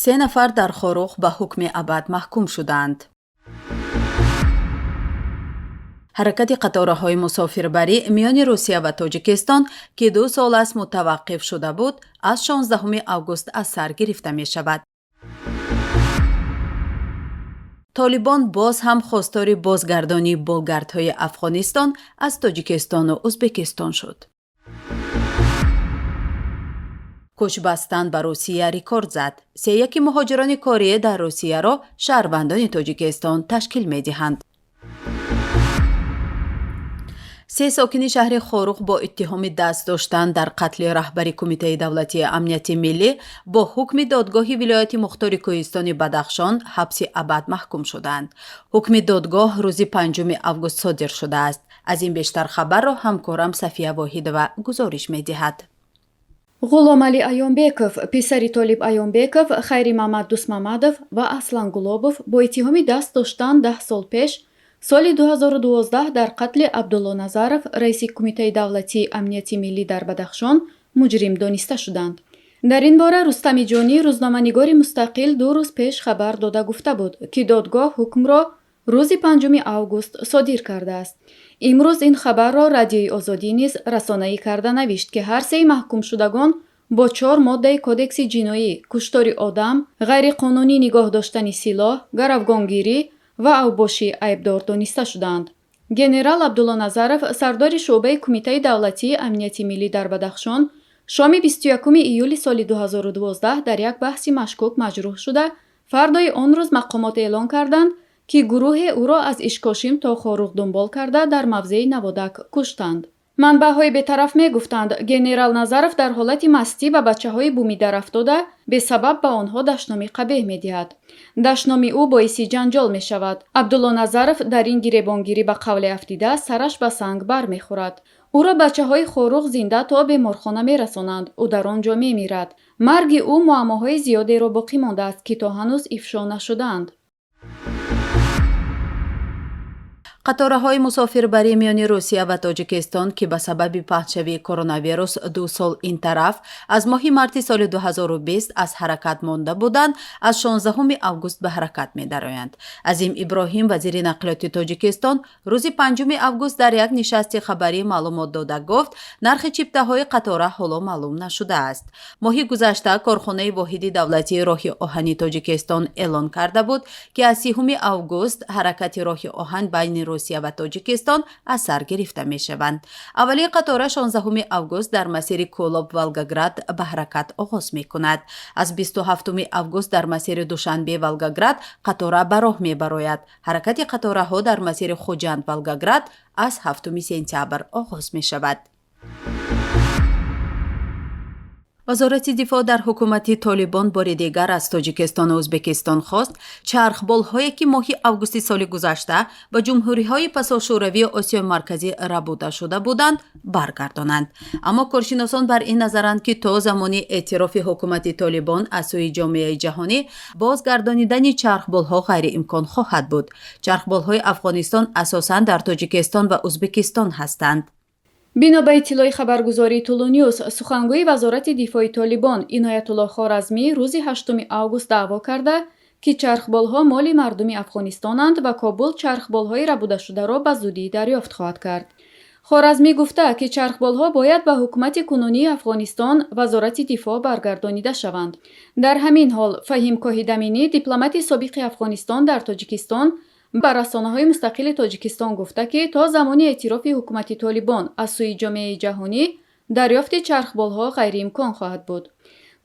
3 нафар дар Хорух ба ҳукми абад маҳкум шуданд. ҳаракати қатораҳои мусофирбарӣ миёни Русия ва Тоҷикистон ки 2 сол аст мутаваққиф шуда буд, аз 16 август аз сар гирифта мешавад. طالبان باز هم خواستار بازگردانی بولگردهای افغانستان از تاجیکستان و ازبکستان شد. کوچ بستن به روسیه ریکورد زد. 3 مهاجران کاری در روسیه را شهروندان تاجیکستان تشکیل می دهند. 3 ساکن شهر خوروخ با اتهام دست داشتن در قتل رهبر کمیته دولتی امنیت ملی با حکم دادگاه ولایت مختار کوهستان بدخشان حبس ابد محکوم شدند. حکم دادگاه روز 5 آگوست صادر شده است. از این بیشتر خبر را همکارم صفیه واحدова گزارش می‌دهد. غلام علی ایونبекov، پسر طالب ایونبекov، خیری محمد دوستمحمدov و اصلان گلابov با اتهام دست داشتن 10 سال پیش سال 2012 در قتل عبدالله نظرов، رئیس کمیته دولتی امنیت ملی در بدخشان، مجرم دانسته شدند. در این باره رستم جانی، روزنامه‌نگار مستقل، 2 روز پیش خبر داده گفته بود که دادگاه حکم را روز 5 آگوست صادر کرده است. امروز این خبر را رادیوی آزادی نیز رسانه‌ای کرده نوشت که هر 3 محکوم شدگان با 4 ماده کودکس جنایی، کشتار آدم، غیرقانونی نگاه داشتن سلاح، گروگانگیری و اوباشی عیبدار دانسته شدند. گنرال عبدالله نظرов، سردار شعبه کمیته دولتی امنیت ملی در بدخشان، شام 21 ایول سال 2012 در یک بحث مشکوک مجروح شده، فردای آن روز مقامات اعلان کردند که گروه او را از اشکاشیم تا خوروخ دنبال کرده در موضع نوادک کشتند. منبع‌های بی‌طرف می‌گفتند گنرال نظرов در حالت مستی و بچه‌های بومی در افتاده به سبب به آنها دشنامی قبیح می‌دهد. دشنامی او باعث جنجال می‌شود. عبدالله نظرов در این گریبانگیری به قول افتیده سرش به سنگ بر می‌خورد. او را بچه‌های خوروخ زنده تا بیمارخانه می‌رسانند. او در آنجا می‌میرد. مرگ او معماهای زیادی را باقی مانده است که تا هنوز افشا نشده‌اند. قطارهای مسافربری میان روسیه و تاجیکستان که به سبب پهن‌شوی کرونا ویروس 2 سال این طرف از ماه مارس سال 2020 از حرکت مانده بودند، از 16 آگوست به حرکت می درآیند. عظیم ابراهیم، وزیر نقلیات تاجیکستان، روز 5 آگوست در یک نشست خبری معلومات داده گفت نرخ چیپته‌های قطار حالا معلوم نشده است. ماه گذشته کارخانه واحد دولتی راه آهنی تاجیکستان اعلان کرده بود که از 30 آگوست حرکت راه آهن بین روسیه و تاجیکستان از سر گرفته می شوند. اولین قطار 16 آگوست در مسیر کولوب ولگاگراد به حرکت آغاز می کند. از 27 آگوست در مسیر دوشنبه ولگاگراد قطار به راه می براید. حرکت قطارها در مسیر خوجند ولگاگراد از 7 سپتامبر آغاز می شود. وزارت دفاع در حکومت طالبان بار دیگر از تاجیکستان و ازبکستان خواست چرخبال‌هایی که ماه آگوست سال گذشته به جمهوری‌های پساشوروی آسیای مرکزی ربوده شده بودند برگردانند. اما کارشناسان بر این نظرند که تا زمان اعتراف حکومت طالبان از سوی جامعه جهانی بازگردانیدن چرخبال‌ها غیر امکان خواهد بود. چرخبال‌های افغانستان اساساً در تاجیکستان و ازبکستان هستند. بنا به اطلاع خبرگزاری تولونیوس، سخنگوی وزارت دفاع طالبان عنایت الله خوارزمی روز 8 آگوست دعوا کرده که چرخبال‌ها مال مردم افغانستانند و کابل چرخبال‌های ربوده شده را به زودی دریافت خواهد کرد. خوارزمی گفته که چرخبال‌ها باید به حکومت کنونی افغانستان وزارت دفاع برگردانیده شوند. در همین حال فهیم کاهیدمینی، دیپلمات سابق افغانستان در تاجیکستان، به رسانه‌های مستقل تاجیکستان گفته که تا زمان اعتراف حکومت طالبان از سوی جامعه جهانی دریافت چرخبال‌ها غیر امکان خواهد بود.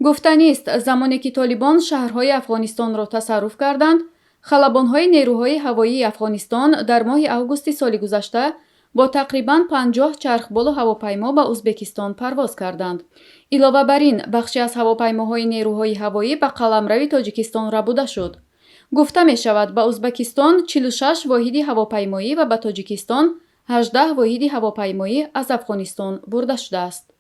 گفتنی است زمانی که طالبان شهرهای افغانستان را تصرف کردند، خلبان‌های نیروهای هوایی افغانستان در ماه آگوست سال گذشته با تقریباً 50 چرخبال و هواپیما به ازبکستان پرواز کردند. علاوه بر این بخشی از هواپیماهای نیروهای هوایی به قلمرو تاجیکستان ربوده شد. گفته می شود به ازبکستان 46 واحد هواپیمایی و به تاجیکستان 18 واحد هواپیمایی از افغانستان برده شده است.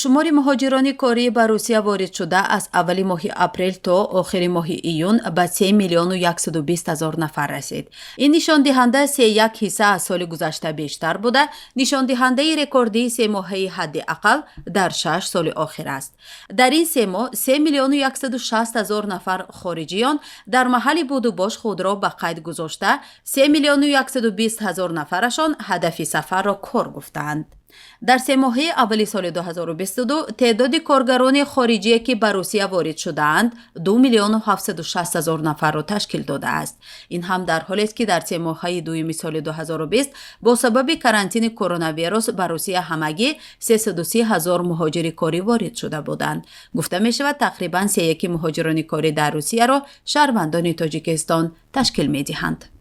шумори муҳоҷирони корӣ ба Русия ворид шуда аз аввали моҳи апрел то охири моҳи июн ба 3 миллиону 120 ҳазор нафар расид. Ин нишондиҳанда 3% аз соли гузашта бештар буда, нишондиҳандаи рекордии семоҳаи ҳадди ақал дар 6 соли охир аст. Дар ин 3 моҳ 3 миллиону 160 ҳазор нафар хориҷиён дар маҳалли будубош худро ба қайд гузошта, 3 миллиону 120 ҳазор нафарашон ҳадафи сафарро кор гуфтаанд. дар семоҳаи аввали соли 2022 теъдоди коргарони хориҷие ки ба Русия ворид шудаанд 2 миллиону 760 ҳазор нафарро ташкил додааст. Ин ҳам дар ҳолест ки дар семоҳаи дуюми соли 2020 бо сабаби карантини коронавирус ба Русия ҳамагӣ 330 ҳазор муҳоҷири корӣ ворид шуда буданд. гуфта мешавад тақрибан 3/1 муҳоҷирони корӣ дар Русияро шаҳрвандони Тоҷикистон ташкил медиҳанд.